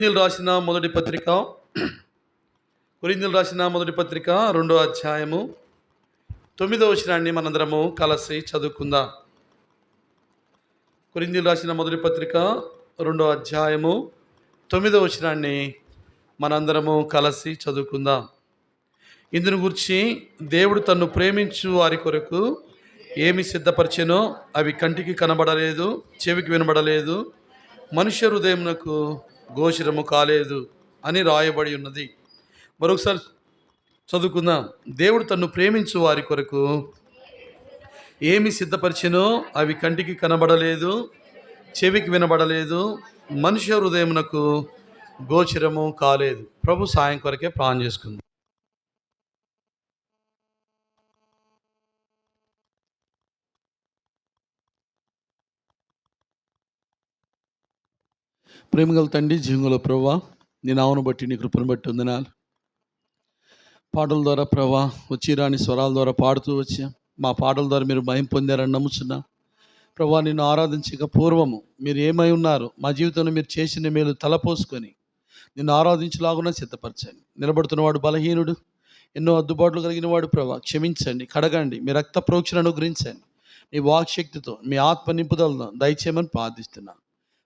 కొరింథీయులకు రాసిన మొదటి పత్రిక 2వ అధ్యాయము 9వ వచనాన్ని మనందరము కలిసి చదువుకుందాం. కొరింథీయులకు రాసిన మొదటి పత్రిక 2వ అధ్యాయము 9వ వచనాన్ని మనందరము కలిసి చదువుకుందాం. ఇందును గురించి దేవుడు తన్ను ప్రేమించు వారి కొరకు ఏమి సిద్ధపరిచెనో అవి కంటికి కనబడలేదు, చెవికి వినబడలేదు, మనుష్య హృదయమునకు గోచరము కాలేదు అని రాయబడి ఉన్నది. మరొకసారి చదువుకుందాం. దేవుడు తన్ను ప్రేమించు వారి కొరకు ఏమి సిద్ధపరిచెనో అవి కంటికి కనబడలేదు, చెవికి వినబడలేదు, మనుష్య హృదయమునకు గోచరము కాలేదు. ప్రభు సాయం కొరకే ప్రార్థన చేసుకుందాం. ప్రేమగల తండ్రి, జీవంగల ప్రభువా, నీ నామమును బట్టి నీ కృపను బట్టి వందనాలు. పాటల ద్వారా ప్రభువా వచ్చి రాని స్వరాల ద్వారా పాడుతూ వచ్చాం. మా పాటల ద్వారా మీరు భయం పొందారని నమ్ముచున్నాం. ప్రభువా, నిన్ను ఆరాధించక పూర్వము మీరు ఏమై ఉన్నారు, మా జీవితంలో మీరు చేసిన మేలు తలపోసుకొని నిన్ను ఆరాధించలాగున సిద్ధపరచండి. నిలబడుతున్నవాడు బలహీనుడు, ఎన్నో అద్దుబాట్లు కలిగిన వాడు ప్రభువా, క్షమించండి, కడగండి, మీ రక్త ప్రోక్షణ అనుగ్రహించండి. నీ వాక్శక్తితో మీ ఆత్మ నింపుదలను దయచేయమని ప్రార్థిస్తున్నాను.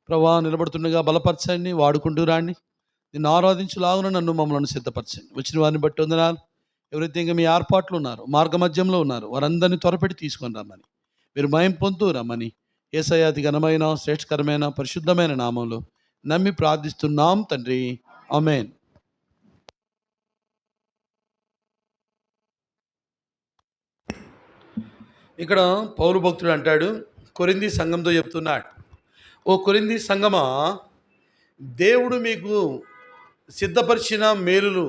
ప్రభువా, నిలబడుతుండగా బలపరచండి, వాడుకుంటూ రాండి. నిన్ను ఆరాధించులాగున నన్ను మమ్మల్ని సిద్ధపరచండి. వచ్చిన వారిని బట్టి వందనాలు. ఎవరైతే ఇంకా మీ ఏర్పాట్లు ఉన్నారు, మార్గ మధ్యంలో ఉన్నారు, వారందరినీ త్వరపెట్టి తీసుకొని రమ్మని, మీరు మయం పొందుతూ రమ్మని యేసయ్య అతి ఘనమైన శ్రేష్ఠకరమైన పరిశుద్ధమైన నామంలో నమ్మి ప్రార్థిస్తున్నాం తండ్రి, ఆమేన్. ఇక్కడ పౌలు భక్తుడు అంటాడు, కొరింథీ సంఘంతో చెప్తున్నాడు, ఓ కొరింథీ సంఘమా, దేవుడు మీకు సిద్ధపరిచిన మేలులు,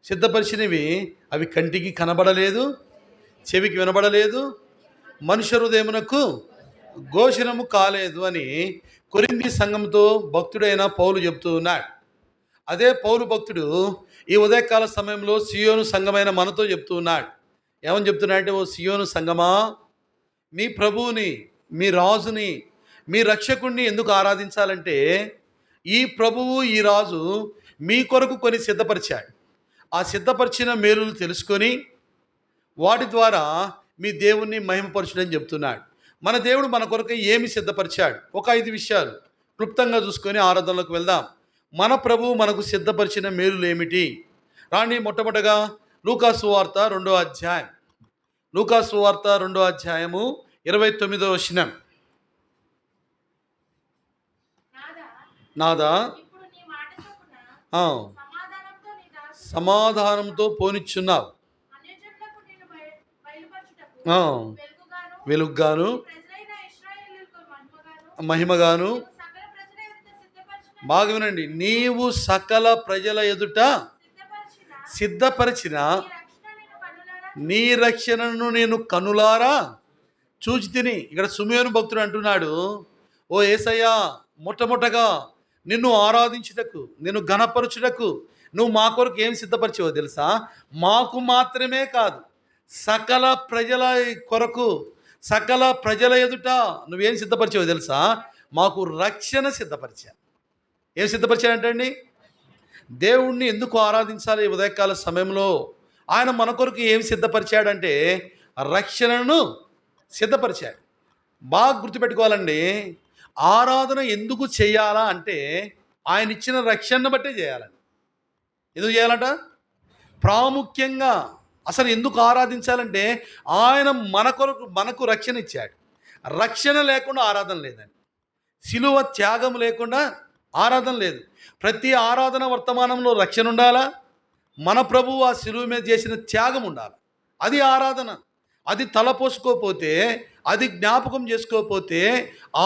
సిద్ధపరిచినవి అవి కంటికి కనబడలేదు, చెవికి వినబడలేదు, మనుష్య హృదయమునకు గోచరము కాలేదు అని కొరింథీ సంఘంతో భక్తుడైన పౌలు చెప్తూ ఉన్నాడు. అదే పౌలు భక్తుడు ఈ ఉదయకాల సమయంలో సియోను సంఘమైన మనతో చెప్తూ ఉన్నాడు. ఏమని చెప్తున్నాడంటే, ఓ సియోను సంఘమా, మీ ప్రభువుని, మీ రాజుని, మీ రక్షకుణ్ణి ఎందుకు ఆరాధించాలంటే, ఈ ప్రభువు, ఈ రాజు మీ కొరకు కొన్ని సిద్ధపరిచాడు. ఆ సిద్ధపరిచిన మేలులు తెలుసుకొని వాటి ద్వారా మీ దేవుణ్ణి మహిమపరచుడని చెప్తున్నాడు. మన దేవుడు మన కొరకు ఏమి సిద్ధపరిచాడు, ఒక 5 విషయాలు క్లుప్తంగా చూసుకొని ఆరాధనలోకి వెళ్దాం. మన ప్రభువు మనకు సిద్ధపరిచిన మేలులు ఏమిటి? రాండి. మొట్టమొదటగా లూకాసు వార్త 2వ అధ్యాయం, లూకాసు వార్త 2వ అధ్యాయము 29వ వచనం. నాదా, సమాధానంతో పోనిచ్చున్నావు, వెలుగుగాను మహిమగాను. బాగా వినండి, నీవు సకల ప్రజల ఎదుట సిద్ధపరిచిన నీ రక్షణను నేను కనులారా చూచి తిని. ఇక్కడ సుమయోను భక్తుడు అంటున్నాడు, ఓ యేసయ్యా, మొట్టమొదటగా నిన్ను ఆరాధించుటకు, నిన్ను ఘనపరచుటకు నువ్వు మా కొరకు ఏం సిద్ధపరిచావో తెలుసా? మాకు మాత్రమే కాదు, సకల ప్రజల కొరకు, సకల ప్రజల ఎదుట నువ్వేం సిద్ధపరిచావో తెలుసా? మాకు రక్షణ సిద్ధపరిచా. ఏం సిద్ధపరిచాడంటండి? దేవుణ్ణి ఎందుకు ఆరాధించాలి ఈ ఉదయకాల సమయంలో? ఆయన మన కొరకు ఏం సిద్ధపరిచాడంటే రక్షణను సిద్ధపరిచాడు. బాగా గుర్తుపెట్టుకోవాలండి. ఆరాధన ఎందుకు చేయాలా అంటే ఆయన ఇచ్చిన రక్షణను బట్టే చేయాలండి. ఎందుకు చేయాలంట? ప్రాముఖ్యంగా అసలు ఎందుకు ఆరాధించాలంటే ఆయన మన కొరకు, మనకు రక్షణ ఇచ్చాడు. రక్షణ లేకుండా ఆరాధన లేదండి. శిలువ త్యాగం లేకుండా ఆరాధన లేదు. ప్రతి ఆరాధన వర్తమానంలో రక్షణ ఉండాలా, మన ప్రభువు ఆ శిలువ మీద చేసిన త్యాగం ఉండాలి. అది ఆరాధన. అది తలపోసుకోపోతే, అది జ్ఞాపకం చేసుకోకపోతే,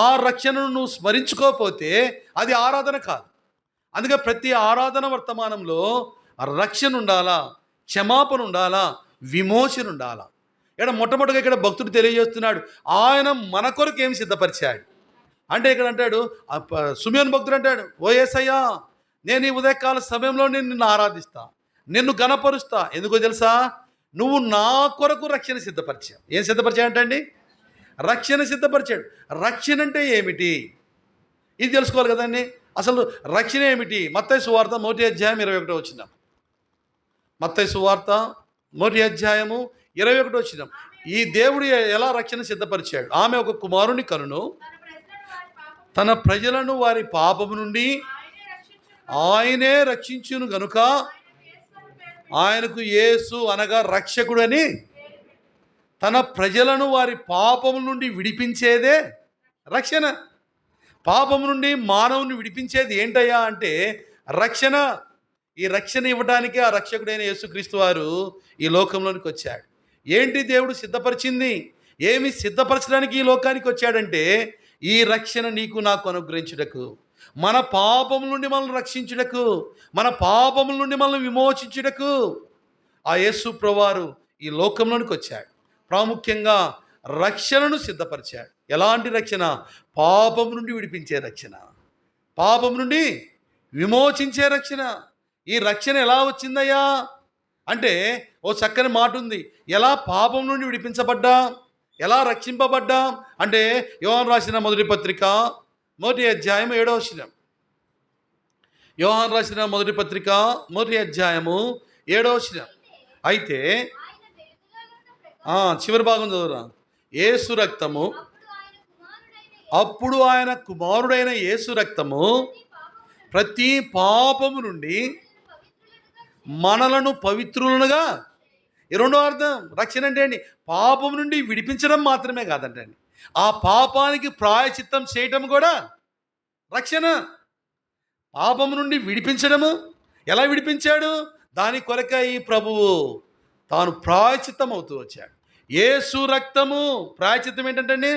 ఆ రక్షణను నువ్వు స్మరించుకోకపోతే అది ఆరాధన కాదు. అందుకే ప్రతి ఆరాధన వర్తమానంలో రక్షణ ఉండాలా, క్షమాపణ ఉండాలా, విమోచన ఉండాలా. ఇక్కడ మొట్టమొదటిగా ఇక్కడ భక్తుడు తెలియజేస్తున్నాడు, ఆయన మన కొరకు ఏమి సిద్ధపరిచాడు అంటే, ఇక్కడ అంటాడు, సుమయోను భక్తుడు అంటాడు, ఓ యేసయ్యా, నేను ఈ ఉదయకాల సమయంలో నిన్ను ఆరాధిస్తా, నిన్ను ఘనపరుస్తా. ఎందుకో తెలుసా? నువ్వు నా కొరకు రక్షణ సిద్ధపరిచావు. ఏం సిద్ధపరిచాడంటండి? రక్షణ సిద్ధపరిచాడు. రక్షణ అంటే ఏమిటి ఇది తెలుసుకోవాలి కదండి. అసలు రక్షణ ఏమిటి? మత్తయి సువార్త 1:21. మత్తయి సువార్త 1:21. ఈ దేవుడు ఎలా రక్షణ సిద్ధపరిచాడు? ఆమె ఒక కుమారుని కనును, తన ప్రజలను వారి పాపము నుండి ఆయనే రక్షించును గనుక ఆయనకు యేసు అనగా రక్షకుడని, తన ప్రజలను వారి పాపము నుండి విడిపించేదే రక్షణ. పాపము నుండి మానవుని విడిపించేది ఏంటయ్యా అంటే రక్షణ. ఈ రక్షణ ఇవ్వడానికే ఆ రక్షకుడైన యేసుక్రీస్తు వారు ఈ లోకంలోనికి వచ్చాడు. ఏంటి దేవుడు సిద్ధపరిచింది? ఏమి సిద్ధపరచడానికి ఈ లోకానికి వచ్చాడంటే ఈ రక్షణ నీకు నాకు అనుగ్రహించుటకు, మన పాపముల నుండి మనల్ని రక్షించుటకు, మన పాపముల నుండి మనల్ని విమోచించుటకు ఆ యేసు ప్రభువారు ఈ లోకంలోనికి వచ్చాడు. ప్రాముఖ్యంగా రక్షణను సిద్ధపరిచాడు. ఎలాంటి రక్షణ? పాపం నుండి విడిపించే రక్షణ, పాపం నుండి విమోచించే రక్షణ. ఈ రక్షణ ఎలా వచ్చిందయ్యా అంటే ఓ చక్కని మాట ఉంది. ఎలా పాపం నుండి విడిపించబడ్డా, ఎలా రక్షింపబడ్డా అంటే యోహాను రాసిన మొదటి పత్రిక 1:7. యోహాను రాసిన మొదటి పత్రిక 1:7. అయితే చివరి భాగం చదువురా. యేసు రక్తము, అప్పుడు ఆయన కుమారుడైన యేసు రక్తము ప్రతి పాపము నుండి మనలను పవిత్రులనుగా. ఈ రెండో అర్థం రక్షణ అంటే అండి పాపం నుండి విడిపించడం మాత్రమే కాదంటే అండి, ఆ పాపానికి ప్రాయచిత్తం చేయటం కూడా రక్షణ. పాపం నుండి విడిపించడము. ఎలా విడిపించాడు? దాని కొరకై ఈ ప్రభువు తాను ప్రాయచిత్తం అవుతూ వచ్చాడు. యేసు రక్తము ప్రాయచిత్తం ఏంటంటే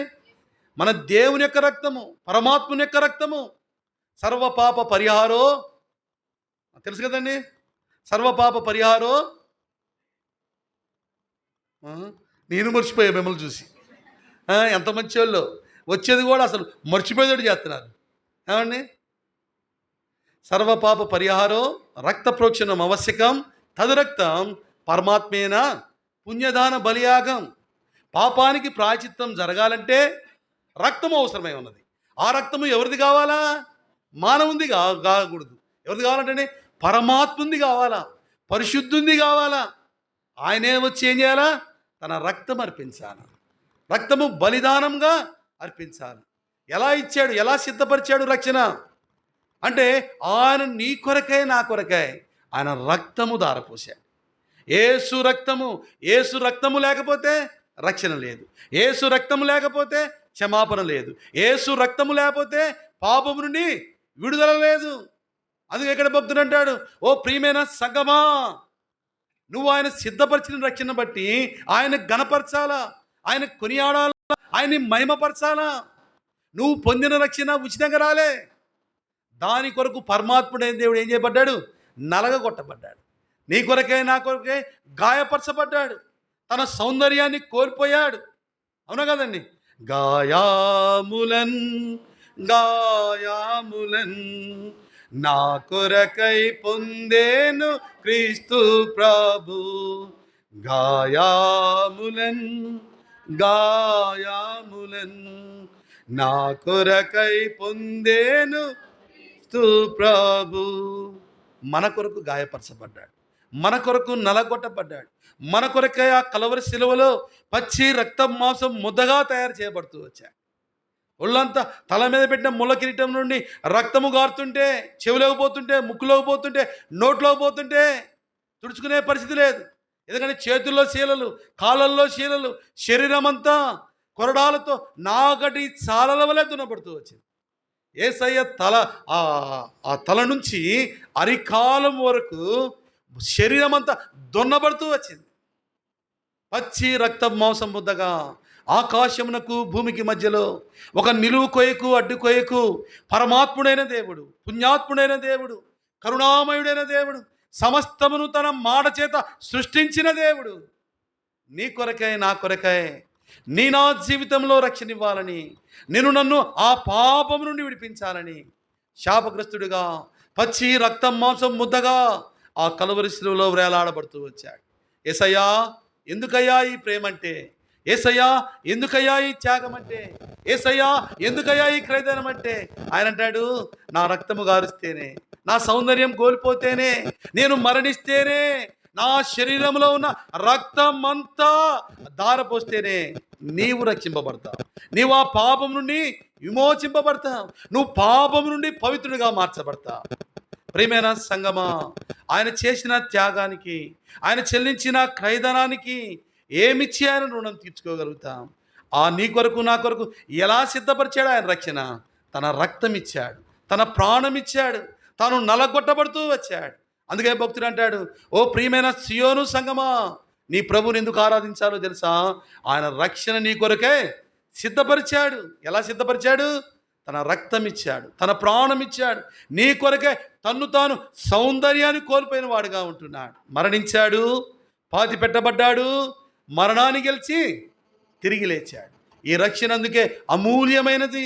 మన దేవుని యొక్క రక్తము, పరమాత్ముని యొక్క రక్తము. సర్వపాప పరిహారో తెలుసు కదండి. సర్వపాప పరిహారో. నేను మర్చిపోయా మిమ్మల్ని చూసి. ఎంత మంచి వాళ్ళు వచ్చేది కూడా అసలు మర్చిపోయేటట్టు చేస్తున్నారు ఏమండి. సర్వపాప పరిహారో రక్త ప్రోక్షణం ఆవశ్యకం, తదురక్తం పరమాత్మేన పుణ్యదాన బలియాగం. పాపానికి ప్రాయచిత్తం జరగాలంటే రక్తము అవసరమై ఉన్నది. ఆ రక్తము ఎవరిది కావాలా? మానవుంది కాకూడదు. ఎవరిది కావాలంటే పరమాత్ముంది కావాలా, పరిశుద్ధుంది కావాలా. ఆయనే వచ్చి ఏం చేయాలా? తన రక్తం అర్పించాలి. రక్తము బలిదానంగా అర్పించాలి. ఎలా ఇచ్చాడు? ఎలా సిద్ధపరిచాడు రక్షణ అంటే ఆయన నీ కొరకై నా కొరకై ఆయన రక్తము ధారపోశాడు. యేసు రక్తము. యేసు రక్తము లేకపోతే రక్షణ లేదు. యేసు రక్తము లేకపోతే క్షమాపణ లేదు. యేసు రక్తము లేకపోతే పాపము నుండి విడుదల లేదు. అందుకే ఇక్కడ భక్తుడు అంటాడు, ఓ ప్రియమైన సంగమా, నువ్వు ఆయన సిద్ధపరిచిన రక్షణ బట్టి ఆయన ఘనపరచాలా, ఆయన కొనియాడాలా, ఆయన్ని మహిమపరచాలా. నువ్వు పొందిన రక్షణ ఉచితంగా రాలే. దాని కొరకు పరమాత్ముడైన దేవుడు ఏం చేయబడ్డాడు? నలగగొట్టబడ్డాడు. నీ కొరకై నా కొరకై గాయపరచబడ్డాడు. తన సౌందర్యాన్ని కోల్పోయాడు. అవునా కదండి. గాయాములన్ గాయాములన్ నా కొరకై పొందేను క్రీస్తు ప్రభు. గాయాములన్ గాయాములన్ నా కొరకై పొందేను క్రీస్తు ప్రభు. మన కొరకు గాయపరచబడ్డాడు, మన కొరకు నలగొట్టబడ్డాడు, మన కొరకై ఆ కలవరి శిలువలో పచ్చి రక్తం మాంసం ముద్దగా తయారు చేయబడుతూ వచ్చాడు. ఒళ్ళంతా తల మీద పెట్టిన ముళ్ళ కిరీటం నుండి రక్తము గారుతుంటే, చెవిలోకి పోతుంటే, ముక్కులోకి పోతుంటే, నోట్లోకి పోతుంటే తుడుచుకునే పరిస్థితి లేదు. ఎందుకంటే చేతుల్లో శీలలు, కాళ్ళల్లో శీలలు, శరీరం అంతా కొరడాలతో నాగటి చాలల వలె దున్నబడుతూ వచ్చింది. యేసయ్య తల ఆ తల నుంచి అరికాలం వరకు శరీరం అంతా దున్నబడుతూ వచ్చింది. పచ్చి రక్తం మాంసం ముద్దగా ఆకాశమునకు భూమికి మధ్యలో ఒక నిలువు కొయ్యకు అడ్డు కొయ్యకు పరమాత్ముడైన దేవుడు, పుణ్యాత్ముడైన దేవుడు, కరుణామయుడైన దేవుడు, సమస్తమును తన మాట చేత సృష్టించిన దేవుడు నీ కొరకై నా కొరకై నీ నా జీవితంలో రక్షణ ఇవ్వాలని, నేను నన్ను ఆ పాపం నుండి విడిపించాలని శాపగ్రస్తుడిగా పచ్చి రక్తం మాంసం ముద్దగా ఆ కలువరి శిలువలో వేలాడబడుతూ వచ్చాడు. యేసయ్యా, ఎందుకయ్యా ఈ ప్రేమ అంటే? ఏసయ్యా ఎందుకయ్యా ఈ త్యాగం అంటే, ఏసయ్యా ఎందుకయ్యా ఈ క్రైదనం అంటే, ఆయన అంటాడు, నా రక్తము గారుస్తేనే, నా సౌందర్యం కోల్పోతేనే, నేను మరణిస్తేనే, నా శరీరంలో ఉన్న రక్తం అంతా ధారపోస్తేనే నీవు రక్షింపబడతావు, నీవు ఆ పాపం నుండి విమోచింపబడతావు, నువ్వు పాపం నుండి పవిత్రుడిగా మార్చబడతావు. ప్రియమైన సంగమా, ఆయన చేసిన త్యాగానికి, ఆయన చెల్లించిన క్రైదనానికి ఏమిచ్చి ఆయన రుణం తీర్చుకోగలుగుతాం? ఆ నీ కొరకు నా కొరకు ఎలా సిద్ధపరిచాడు ఆయన రక్షణ? తన రక్తం ఇచ్చాడు, తన ప్రాణం ఇచ్చాడు, తాను నలగొట్టబడుతూ వచ్చాడు. అందుకే భక్తుడు అంటాడు, ఓ ప్రియమైన సియోను సంగమా, నీ ప్రభుని ఎందుకు ఆరాధించాలో తెలుసా? ఆయన రక్షణ నీ కొరకే సిద్ధపరిచాడు. ఎలా సిద్ధపరిచాడు? తన రక్తం ఇచ్చాడు, తన ప్రాణం ఇచ్చాడు, నీ కొరకే తన్ను తాను సౌందర్యాన్ని కోల్పోయిన వాడుగా ఉంటున్నాడు. మరణించాడు, పాతి పెట్టబడ్డాడు, మరణాన్ని గెలిచి తిరిగి లేచాడు. ఈ రక్షణ అందుకే అమూల్యమైనది,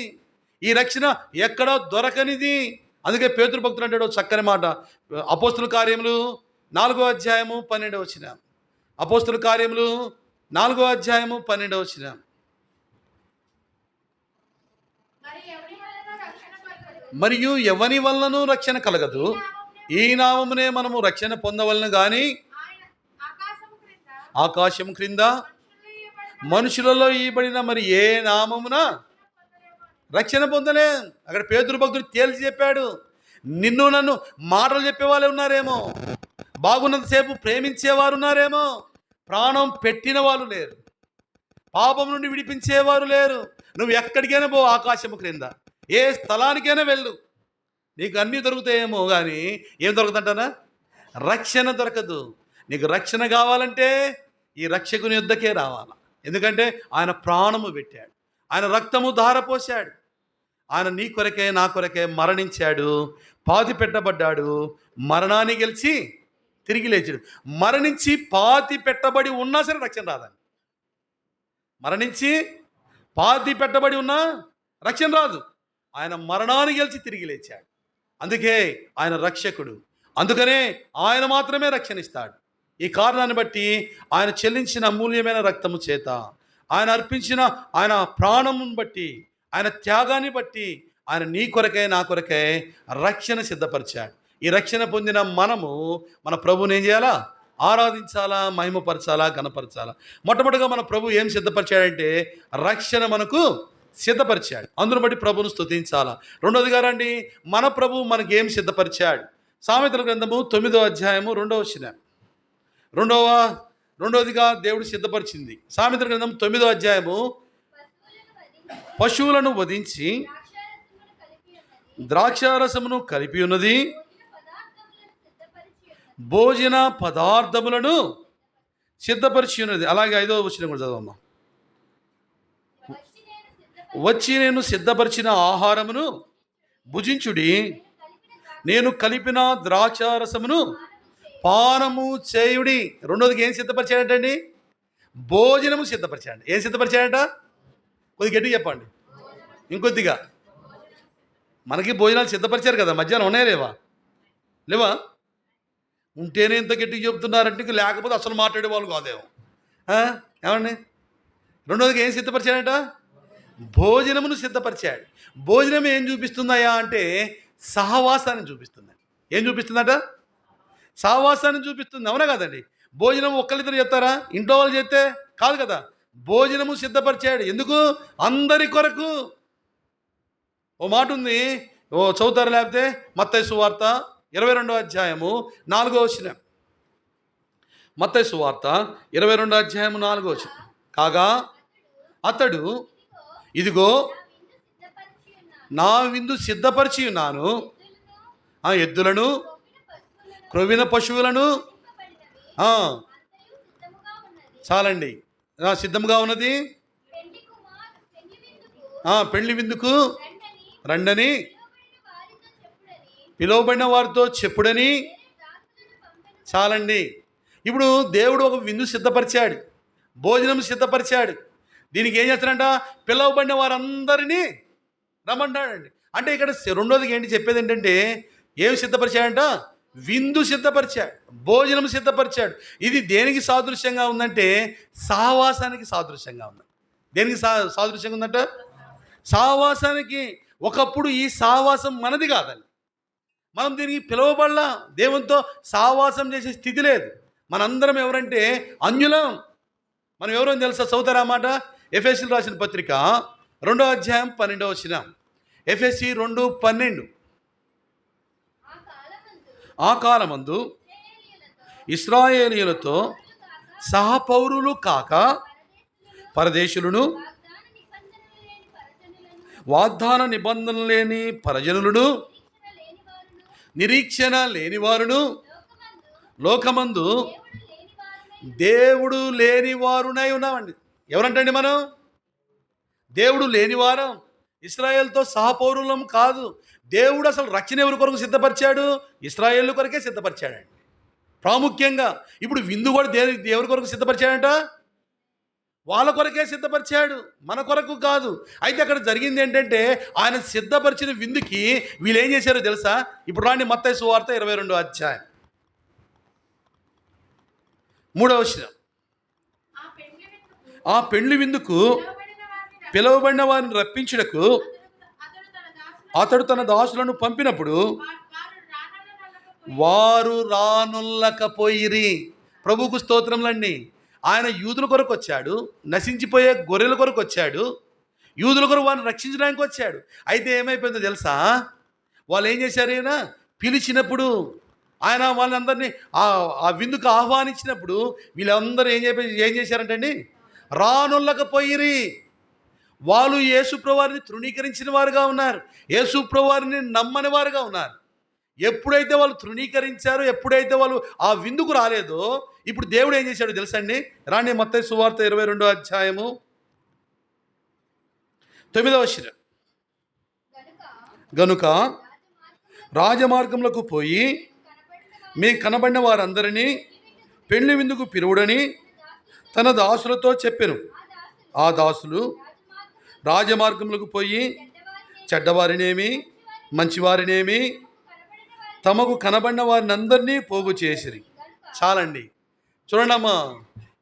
ఈ రక్షణ ఎక్కడో దొరకనిది. అందుకే పేతురు భక్తుడు అంటాడు చక్కని మాట, అపోస్తుల కార్యములు 4వ అధ్యాయము 12వ వచనం. అపోస్తుల కార్యములు 4వ అధ్యాయము 12వ వచనం. మరియు ఎవని వలనను రక్షణ కలగదు, ఈ నామమునే మనము రక్షణ పొందవలను గాని ఆకాశం క్రింద మనుషులలో ఇవ్వబడిన మరి ఏ నామమున రక్షణ పొందలే. అక్కడ పేతురు భక్తుడు తేల్చి చెప్పాడు, నిన్ను నన్ను మాటలు చెప్పేవాళ్ళు ఉన్నారేమో, బాగున్నంతసేపు ప్రేమించేవారు ఉన్నారేమో, ప్రాణం పెట్టిన వాళ్ళు లేరు, పాపం నుండి విడిపించేవారు లేరు. నువ్వు ఎక్కడికైనా పో, ఆకాశము క్రింద ఏ స్థలానికైనా వెళ్ళు, నీకు అన్నీ దొరుకుతాయేమో కానీ ఏం దొరకదంటానా? రక్షణ దొరకదు. నీకు రక్షణ కావాలంటే ఈ రక్షకుని యుద్ధకే రావాలి. ఎందుకంటే ఆయన ప్రాణము పెట్టాడు, ఆయన రక్తము ధారపోశాడు, ఆయన నీ కొరకే నా కొరకే మరణించాడు, పాతి పెట్టబడ్డాడు, మరణాన్ని గెలిచి తిరిగి లేచాడు. మరణించి పాతి పెట్టబడి ఉన్నా సరే రక్షణ రాదండి. మరణించి పాతి పెట్టబడి ఉన్నా రక్షణ రాదు. ఆయన మరణాన్ని గెలిచి తిరిగి లేచాడు. అందుకే ఆయన రక్షకుడు, అందుకనే ఆయన మాత్రమే రక్షణ ఇస్తాడు. ఈ కారణాన్ని బట్టి ఆయన చెల్లించిన అమూల్యమైన రక్తము చేత, ఆయన అర్పించిన ఆయన ప్రాణమును బట్టి, ఆయన త్యాగాన్ని బట్టి ఆయన నీ కొరకే నా కొరకే రక్షణ సిద్ధపరిచాడు. ఈ రక్షణ పొందిన మనము మన ప్రభువుని ఏం చేయాలా? ఆరాధించాలా, మహిమపరచాలా, గణపరచాలా. మొట్టమొదటిగా మన ప్రభు ఏం సిద్ధపరిచాడంటే రక్షణ మనకు సిద్ధపరిచాడు, అందును బట్టి ప్రభువును స్తుతించాలా. రెండోదిగా రండి, మన ప్రభు మనకి ఏం సిద్ధపరిచాడు? సామెతల గ్రంథము 9వ అధ్యాయము 2వ వచనం. రెండవదిగా దేవుడు సిద్ధపరిచింది. సామెతల గ్రంథం 9వ అధ్యాయము, పశువులను వధించి ద్రాక్షారసమును కలిపి ఉన్నది, భోజన పదార్థములను సిద్ధపరిచి ఉన్నది. అలాగే 5వ వచనం కూడా చదవమ్మా. వచ్చి నేను సిద్ధపరిచిన ఆహారమును భుజించుడి, నేను కలిపిన ద్రాక్షారసమును పానము చేయుడి. రెండోదికి ఏం సిద్ధపరిచాడంటండి? భోజనము సిద్ధపరిచాడండి. ఏం సిద్ధపరిచాడంట? కొద్దిగా గట్టిగా చెప్పండి, ఇంకొద్దిగా. మనకి భోజనాలు సిద్ధపరిచారు కదా, మధ్యాహ్నం ఉన్నాయా లేవా? లేవా? ఉంటేనే ఇంత గట్టిగా చెప్తున్నారంటే, లేకపోతే అసలు మాట్లాడే వాళ్ళు కాదేమో. ఏమండి? రెండోదికి ఏం సిద్ధపరిచాడంట? భోజనమును సిద్ధపరిచాడు. భోజనం ఏం చూపిస్తుందయ్యా అంటే సహవాసాన్ని చూపిస్తుంది. ఏం చూపిస్తుందట? సహవాసాన్ని చూపిస్తుంది. అవునా కదండి? భోజనం ఒక్కరిద్దరు చెప్తారా? ఇంట్లో వాళ్ళు చెప్తే కాదు కదా. భోజనము సిద్ధపరిచాడు. ఎందుకు? అందరి కొరకు. ఓ మాట ఉంది, చదువుతారు లేకపోతే, మత్తయి సువార్త 22వ అధ్యాయము 4వ వచనం. మత్తయి సువార్త 22వ అధ్యాయము 4వ వచనం. కాగా అతడు, ఇదిగో నా విందు సిద్ధపరిచి ఉన్నాను, ఆ ఎద్దులను క్రొవ్విన పశువులను చాలండి సిద్ధంగా ఉన్నది, పెళ్లి విందుకు రండని పిలువబడిన వారితో చెప్పుడని. చాలండి. ఇప్పుడు దేవుడు ఒక విందు సిద్ధపరిచాడు, భోజనం సిద్ధపరిచాడు. దీనికి ఏం చేస్తాడంట? పిలువబడిన వారందరినీ రమ్మంటాడండి. అంటే ఇక్కడ రెండోదికి ఏంటి చెప్పేది ఏంటంటే, ఏమి సిద్ధపరిచాడంట? విందు సిద్ధపరిచాడు, భోజనం సిద్ధపరిచాడు. ఇది దేనికి సాదృశ్యంగా ఉందంటే సహవాసానికి సాదృశ్యంగా ఉంది. దేనికి సాదృశ్యంగా ఉందంట? సహవాసానికి. ఒకప్పుడు ఈ సహవాసం మనది కాదండి. మనం దీనికి పిలువబడలా. దేవునితో సహవాసం చేసే స్థితి లేదు. మనందరం ఎవరంటే అన్యులం. మనం ఎవరని తెలుసా? చదువుతారా మాట? ఎఫెసీయులకు రాసిన పత్రిక 2వ అధ్యాయం 12వ వచనం. ఎఫెసీ 2:12. ఆ కాలమందు ఇశ్రాయేలీయులతో సహపౌరులు కాక పరదేశులను, వాగ్దాన నిబంధన లేని పరజనులను, నిరీక్షణ లేనివారును, లోకమందు దేవుడు లేనివారునై ఉన్నామండి. ఎవరంటండి మనం? దేవుడు లేనివారం. ఇశ్రాయేలుతో సహపౌరులం కాదు. దేవుడు అసలు రక్షణ ఎవరి కొరకు సిద్ధపరిచాడు? ఇశ్రాయేలు కొరకే సిద్ధపరిచాడండి. ప్రాముఖ్యంగా ఇప్పుడు విందు కూడా ఎవరి కొరకు సిద్ధపరిచాడంట? వాళ్ళ కొరకే సిద్ధపరిచాడు, మన కొరకు కాదు. అయితే అక్కడ జరిగింది ఏంటంటే ఆయన సిద్ధపరిచిన విందుకి వీళ్ళు ఏం చేశారో తెలుసా? ఇప్పుడు రాండి, మత్తయి సువార్త 22వ అధ్యాయం 3వ వచనం. ఆ పెండ్లి విందుకు పిలువబడిన వారిని రప్పించుటకు అతడు తన దాసులను పంపినప్పుడు వారు రానుల్లకపోయిరి. ప్రభువుకు స్తోత్రములండి. ఆయన యూదుల కొరకు వచ్చాడు, నశించిపోయే గొర్రెల కొరకు వచ్చాడు, యూదుల కొరకు వారిని రక్షించడానికి వచ్చాడు. అయితే ఏమైపోయిందో తెలుసా? వాళ్ళు ఏం చేశారు? ఆయన పిలిచినప్పుడు, ఆయన వాళ్ళందరినీ ఆ విందుకు ఆహ్వానించినప్పుడు వీళ్ళందరూ ఏం చేశారంటండి? రానుల్లకపోయిరి. వాళ్ళు యేసుప్రభువారిని తృణీకరించిన వారుగా ఉన్నారు, యేసుప్రభువారిని నమ్మని వారుగా ఉన్నారు. ఎప్పుడైతే వాళ్ళు తృణీకరించారో, ఎప్పుడైతే వాళ్ళు ఆ విందుకు రాలేదో, ఇప్పుడు దేవుడు ఏం చేశాడో తెలుసండి? రాండి, మత్తయి సువార్త 22వ అధ్యాయము 9వ వచనం. గనుక రాజమార్గములకు పోయి మీకు కనబడిన వారందరినీ పెళ్లి విందుకు పిలువుడని తన దాసులతో చెప్పెను. ఆ దాసులు రాజమార్గములకు పోయి చెడ్డవారినేమి మంచివారినేమి తమకు కనబడిన వారిని అందరినీ పోగు చేసిరి. చాలండి. చూడండమ్మా,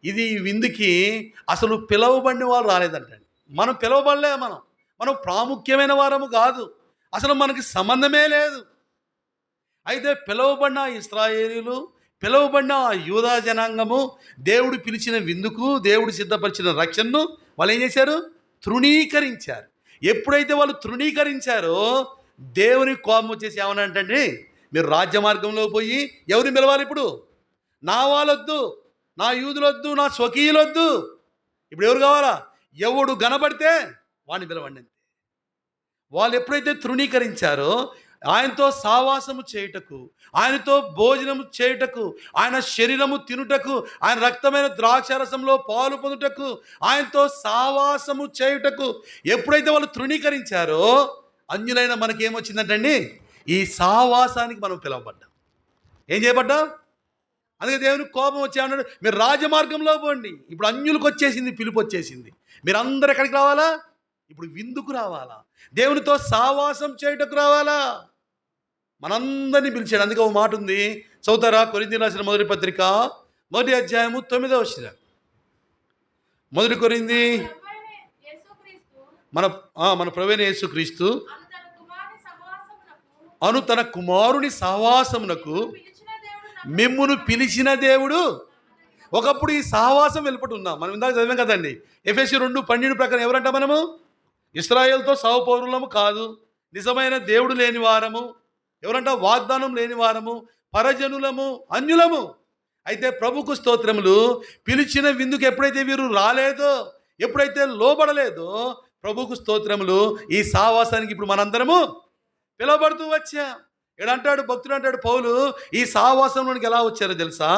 ఇది విందుకి అసలు పిలవబడిన వారు రాలేదంటండి. మనం పిలవబడలే. మనం ప్రాముఖ్యమైన వారము కాదు. అసలు మనకి సంబంధమే లేదు. అయితే పిలవబడిన ఇశ్రాయేలీయులు, పిలవబడిన ఆ యూదా జనాంగము దేవుడు పిలిచిన విందుకు, దేవుడు సిద్ధపరిచిన రక్షణను వాళ్ళు ఏం చేశారు? తృణీకరించారు. ఎప్పుడైతే వాళ్ళు తృణీకరించారో దేవుని కోపం వచ్చేసి ఏమనంటే, మీరు రాజ్య మార్గంలో పోయి ఎవరిని పిలవాలి? ఇప్పుడు నా వాళ్ళొద్దు, నా యూదులొద్దు, నా స్వకీయులొద్దు. ఇప్పుడు ఎవరు కావాలా? ఎవడు గనబడితే వాడిని పిలవండి అంతే. వాళ్ళు ఎప్పుడైతే తృణీకరించారో ఆయనతో సావాసము చేయుటకు, ఆయనతో భోజనము చేయుటకు, ఆయన శరీరము తినుటకు, ఆయన రక్తమైన ద్రాక్షారసంలో పాలు పొందుటకు, ఆయనతో సావాసము చేయుటకు ఎప్పుడైతే వాళ్ళు తృణీకరించారో అన్యులైన మనకేమొచ్చిందంటండి? ఈ సావాసానికి మనం పిలవబడ్డాం. ఏం చేయబడ్డాం? అందుకే దేవునికి కోపం వచ్చేమన్నాడు, మీరు రాజమార్గంలో పోండి. ఇప్పుడు అన్యులకు వచ్చేసింది, పిలుపు వచ్చేసింది. మీరు అందరు ఎక్కడికి రావాలా? ఇప్పుడు విందుకు రావాలా? దేవునితో సావాసం చేయుటకు రావాలా? మనందరినీ పిలిచాడు. అందుకే ఒక మాట ఉంది, చదువుతారా? కొరింథీయులకు రాసిన మొదటి పత్రిక 1వ అధ్యాయము 9వ వచనం. 1 కొరింథీ మన ప్రభువైన యేసుక్రీస్తు అను తన కుమారుని సహవాసమునకు మిమ్మును పిలిచిన దేవుడు. ఒకప్పుడు ఈ సహవాసం వెలుపటి ఉన్నాం. మనం ఇందాక చదివాం కదండి, ఎఫెసీ 2:12 ప్రకారం ఎవరంట? మనము ఇశ్రాయేలుతో సహపౌరులము కాదు, నిజమైన దేవుడు లేని వారము. ఎవరంట? వాగ్దానం లేని వారము, పరజనులము, అన్యులము. అయితే ప్రభుకు స్తోత్రములు, పిలిచిన విందుకు ఎప్పుడైతే వీరు రాలేదో, ఎప్పుడైతే లోబడలేదో, ప్రభుకు స్తోత్రములు, ఈ సావాసానికి ఇప్పుడు మనందరము పిలవబడుతూ వచ్చా. ఇక్కడ అంటాడు భక్తుడు, అంటాడు పౌలు, ఈ సావాసంలోనికి ఎలా వచ్చారో తెలుసా?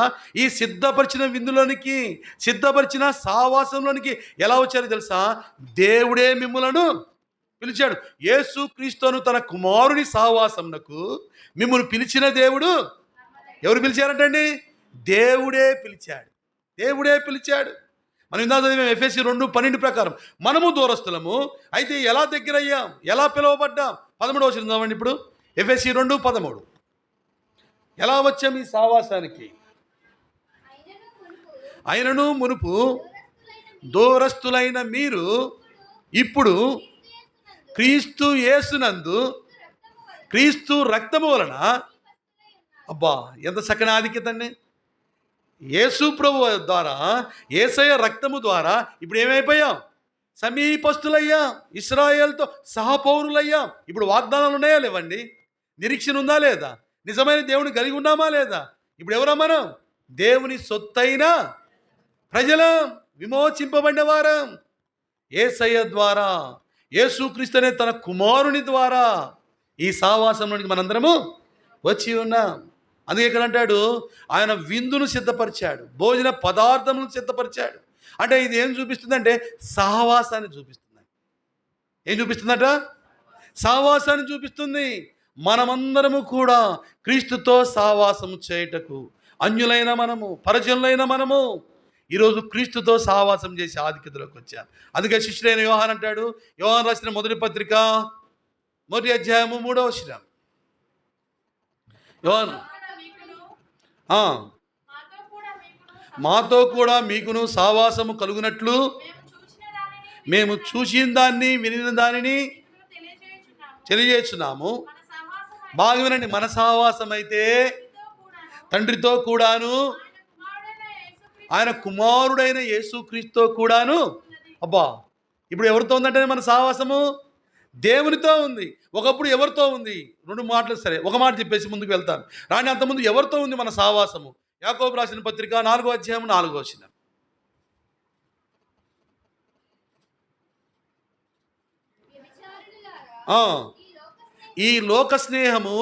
ఈ సిద్ధపరిచిన విందులోనికి, సిద్ధపరిచిన సావాసంలోనికి ఎలా వచ్చారో తెలుసా? దేవుడే మిమ్ములను పిలిచాడు. యేసు క్రీస్తును తన కుమారుని సహవాసమునకు మిమ్మల్ని పిలిచిన దేవుడు. ఎవరు పిలిచారంటండి? దేవుడే పిలిచాడు. దేవుడే పిలిచాడు. మనం ఇందాక చదివాం ఎఫెసీ 2:12 ప్రకారం మనము దూరస్తులము, అయితే ఎలా దగ్గరయ్యాం, ఎలా పిలువబడ్డాం? 13వ వచనం చదవండి ఇప్పుడు. ఎఫెసీ 2:13. ఎలా వచ్చాం ఈ సావాసానికి? అయినను మునుపు దూరస్తులైన మీరు ఇప్పుడు క్రీస్తు యేసునందు క్రీస్తు రక్తము వలన, అబ్బా ఎంత చక్కని ఆధిక్యత అండి! యేసు ప్రభు ద్వారా, యేసయ్య రక్తము ద్వారా ఇప్పుడు ఏమైపోయాం? సమీపస్తులయ్యాం, ఇశ్రాయేలుతో సహపౌరులయ్యాం. ఇప్పుడు వాగ్దానాలు ఉన్నాయా లేవండి? నిరీక్షణ ఉందా లేదా? నిజమైన దేవుని కలిగి ఉన్నామా లేదా? ఇప్పుడు ఎవరా మనం? దేవుని సొత్తైన ప్రజలం, విమోచింపబడిన వారం. యేసయ్య ద్వారా, యేసుక్రీస్తు అనే తన కుమారుని ద్వారా ఈ సావాసంలోనికి మనందరము వచ్చి ఉన్నాం. అందుకే ఇక్కడ అంటాడు, ఆయన విందును సిద్ధపరిచాడు, భోజన పదార్థములను సిద్ధపరిచాడు. అంటే ఇది ఏం చూపిస్తుందంటే సహవాసాన్ని చూపిస్తుందండి. ఏం చూపిస్తుందట? సహవాసాన్ని చూపిస్తుంది. మనమందరము కూడా క్రీస్తుతో సహవాసము చేయుటకు, అన్యులైన మనము, పరజనులైన మనము ఈరోజు క్రీస్తుతో సహవాసం చేసి ఆధిక్యతలోకి వచ్చారు. అందుకే శిష్యుడైన యోహాన్ అంటాడు, యోహాన్ రాసిన మొదటి పత్రిక 1వ అధ్యాయము 3వ వచనం. యోహాన్, మాతో కూడా మీకును సహవాసము కలుగునట్లు మేము చూసిన దాన్ని వినిన దానిని తెలియజేస్తున్నాము. బాగా వినండి, మన సహవాసం అయితే తండ్రితో కూడాను, ఆయన కుమారుడైన యేసుక్రీస్తుతో కూడాను. అబ్బా, ఇప్పుడు ఎవరితో ఉందంటే మన సహవాసము దేవునితో ఉంది. ఒకప్పుడు ఎవరితో ఉంది? 2 మాటలు, సరే ఒక మాట చెప్పేసి ముందుకు వెళ్తాను. రాని అంతకుముందు ఎవరితో ఉంది మన సహవాసము? యాకోబు రాసిన పత్రిక 4వ అధ్యాయం 4వ వచనం. ఈ లోక స్నేహము,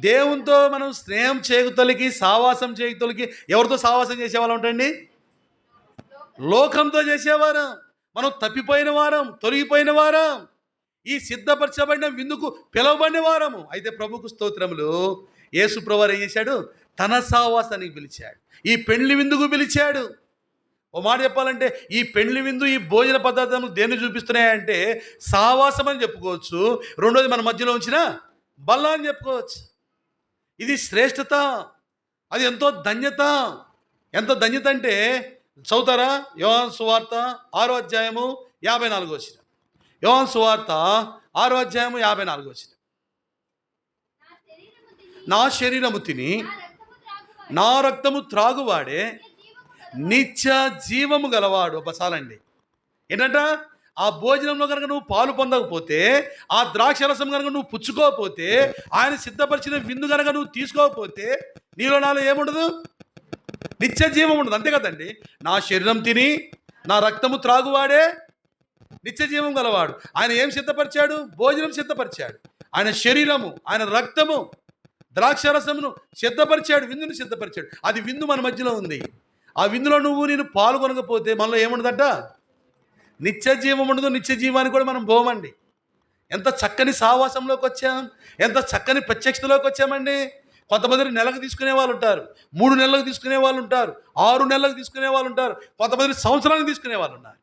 దేవునితో మనం స్నేహం చేయతలికి, సావాసం చేయతలికి ఎవరితో సావాసం చేసేవాళ్ళం ఉంటాయండి? లోకంతో చేసేవారం. మనం తప్పిపోయిన వారం, తొలగిపోయిన వారం, ఈ సిద్ధపరచబడిన విందుకు పిలవబడిన వారము. అయితే ప్రభుకు స్తోత్రములు. యేసు ప్రభువారు ఏం చేశాడు? తన సావాసానికి పిలిచాడు, ఈ పెండ్లి విందుకు పిలిచాడు. ఓ మాట చెప్పాలంటే ఈ పెండ్లి విందు, ఈ భోజన పదార్థాలు దేన్ని చూపిస్తున్నాయంటే సావాసం అని చెప్పుకోవచ్చు. రెండోది మన మధ్యలో ఉంచిన బల్ల అని చెప్పుకోవచ్చు. ఇది శ్రేష్టత, అది ఎంతో ధన్యత. ఎంత ధన్యత అంటే చదువుతారా? యోహాను సువార్త 6వ అధ్యాయము 54వ వచనం. యోహాను సువార్త 6వ అధ్యాయము 54వ వచనం. నా శరీరము తిని నా రక్తము త్రాగువాడే నిత్య జీవము గలవాడు. బసాలండి. ఏంటంట? ఆ భోజనంలో కనుక నువ్వు పాలు పొందకపోతే, ఆ ద్రాక్షరసం కనుక నువ్వు పుచ్చుకోకపోతే, ఆయన సిద్ధపరిచిన విందు కనుక నువ్వు తీసుకోకపోతే, నీలో నాలో ఏముండదు? నిత్య జీవం ఉండదు. అంతే కదండి. నా శరీరం తిని నా రక్తము త్రాగువాడే నిత్య జీవం గలవాడు. ఆయన ఏం సిద్ధపరిచాడు? భోజనం సిద్ధపరిచాడు. ఆయన శరీరము, ఆయన రక్తము, ద్రాక్షరసమును సిద్ధపరిచాడు, విందును సిద్ధపరిచాడు. అది విందు మన మధ్యలో ఉంది. ఆ విందులో నేను పాల్గొనకపోతే మనలో ఏముండదట? నిత్య జీవం ఉండదు. నిత్య జీవాన్ని కూడా మనం పోమండి. ఎంత చక్కని సావాసంలోకి వచ్చాం, ఎంత చక్కని ప్రత్యక్షతలోకి వచ్చామండి. కొంతమంది నెలకు తీసుకునే వాళ్ళు ఉంటారు, 3 నెలలకు తీసుకునే వాళ్ళు ఉంటారు, 6 నెలలకు తీసుకునే వాళ్ళు ఉంటారు, కొంతమంది సంవత్సరానికి తీసుకునే వాళ్ళు ఉన్నారు.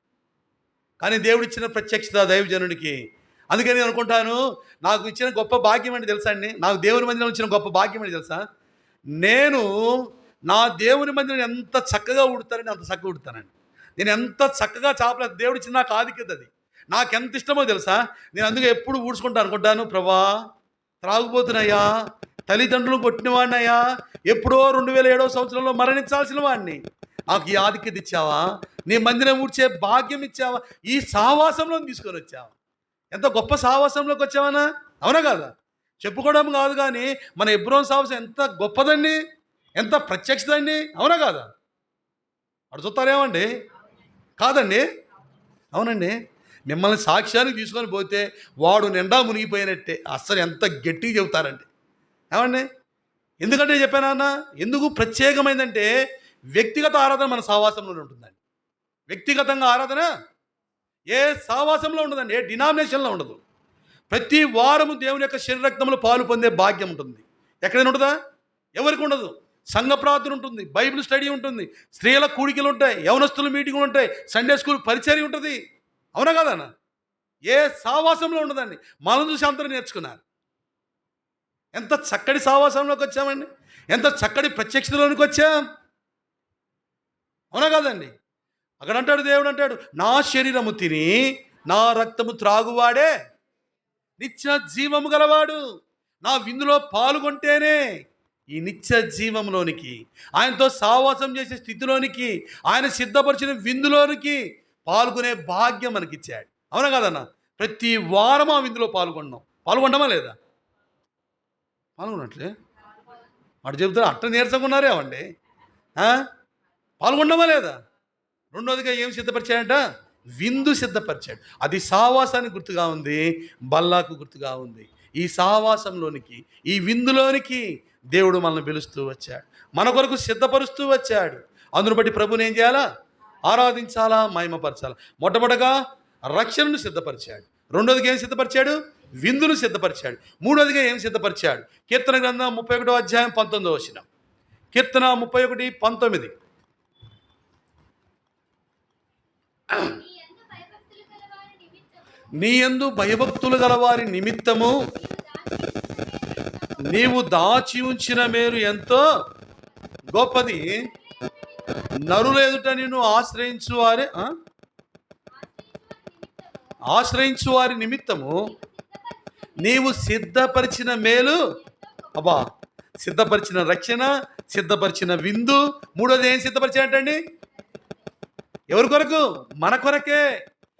కానీ దేవుడిచ్చిన ప్రత్యక్షత దైవజనుడికి. అందుకని నేను అనుకుంటాను, నాకు ఇచ్చిన గొప్ప భాగ్యం అంటే తెలుసా అండి? నాకు దేవుని మందిరం ఇచ్చిన గొప్ప భాగ్యం అంటే తెలుసా? నేను నా దేవుని మందిరం ఎంత చక్కగా ఉడతానండి, అంత చక్కగా ఉడతానండి. నేను ఎంత చక్కగా చాపల దేవుడు ఇచ్చిన నాకు ఆధిక్యత అది. నాకు ఎంత ఇష్టమో తెలుసా? నేను అందుకే ఎప్పుడు ఊడ్చుకుంటా అనుకుంటాను, ప్రభా త్రాగుబోతున్నాయా, తల్లిదండ్రులు కొట్టిన వాడినయ్యా, ఎప్పుడో 2007వ సంవత్సరంలో మరణించాల్సిన వాడిని, నాకు ఈ ఆధిక్యత ఇచ్చావా, నీ మందిరం ఊడ్చే భాగ్యం ఇచ్చావా, ఈ సావాసంలో తీసుకొని వచ్చావా. ఎంత గొప్ప సావాసంలోకి వచ్చావనా? అవునా కాదా? చెప్పుకోవడం కాదు, కానీ మన ఎబ్రోన్ సావాసం ఎంత గొప్పదండి, ఎంత ప్రత్యక్షతండి. అవునా కాదా? అడు చూస్తారేమండి? కాదండి? అవునండి. మిమ్మల్ని సాక్ష్యానికి తీసుకొని పోతే వాడు నిండా మునిగిపోయినట్టే. అస్సలు ఎంత గట్టిగా చెబుతారండి. ఏమండి? ఎందుకంటే చెప్పానన్నా, ఎందుకు ప్రత్యేకమైందంటే వ్యక్తిగత ఆరాధన మన సావాసంలోనే ఉంటుందండి. వ్యక్తిగతంగా ఆరాధన ఏ సావాసంలో ఉండదండి, ఏ డినామినేషన్లో ఉండదు. ప్రతి వారము దేవుని యొక్క శరీరక్తములు పాలు పొందే భాగ్యం ఉంటుంది. ఎక్కడైనా ఉంటుందా? ఎవరికి ఉండదు. సంఘ ప్రార్థన ఉంటుంది, బైబిల్ స్టడీ ఉంటుంది, స్త్రీల కూడికలు ఉంటాయి, యవనస్తుల మీటింగులు ఉంటాయి, సండే స్కూల్ పరిచర్య ఉంటుంది. అవునా కదన్నా? ఏ సావాసంలో ఉండదండి. మనం చూసి అందరూ నేర్చుకున్నారు. ఎంత చక్కటి సావాసంలోకి వచ్చామండి, ఎంత చక్కటి ప్రత్యక్షతలోనికి వచ్చాం. అవునా కాదండి? అక్కడ అంటాడు, దేవుడు అంటాడు, నా శరీరము తిని నా రక్తము త్రాగువాడే నిత్య జీవము గలవాడు. నా విందులో పాల్గొంటేనే ఈ నిత్య జీవంలోనికి, ఆయనతో సావాసం చేసే స్థితిలోనికి, ఆయన సిద్ధపరిచిన విందులోనికి పాల్గొనే భాగ్యం మనకిచ్చాడు. అవునా కాదన్నా? ప్రతి వారం ఆ విందులో పాల్గొంటామా లేదా? పాల్గొనట్లే మాట చెబుతారు, అట్ట నీరసంగా ఉన్నారేమండి. పాల్గొంటామా లేదా? రెండోదిగా ఏం సిద్ధపరిచాడంట? విందు సిద్ధపరిచాడు. అది సావాసానికి గుర్తుగా ఉంది, బల్లాకు గుర్తుగా ఉంది. ఈ సావాసంలోనికి, ఈ విందులోనికి దేవుడు మనల్ని పిలుస్తూ వచ్చాడు, మన కొరకు సిద్ధపరుస్తూ వచ్చాడు. అందును బట్టి ప్రభుని ఏం చేయాలా? ఆరాధించాలా, మహిమపరచాలా. మొట్టమొదటగా రక్షణను సిద్ధపరిచాడు. రెండోదిగా ఏం సిద్ధపరిచాడు? విందును సిద్ధపరిచాడు. మూడోదిగా ఏం సిద్ధపరిచాడు? కీర్తన గ్రంథం 31వ అధ్యాయం 19వ వచనం. కీర్తన 31:19. నీ యందు భయభక్తులు గలవారి నిమిత్తము నీవు దాచి ఉంచిన మేలు ఎంతో గొప్పది. నరుల ఎదుట నిన్ను ఆశ్రయించు వారి నిమిత్తము నీవు సిద్ధపరిచిన మేలు, అబ్బా, సిద్ధపరిచిన రక్షణ, సిద్ధపరిచిన విందు. మూడోది ఏం సిద్ధపరిచాడండి? ఎవరి కొరకు? మన కొరకే.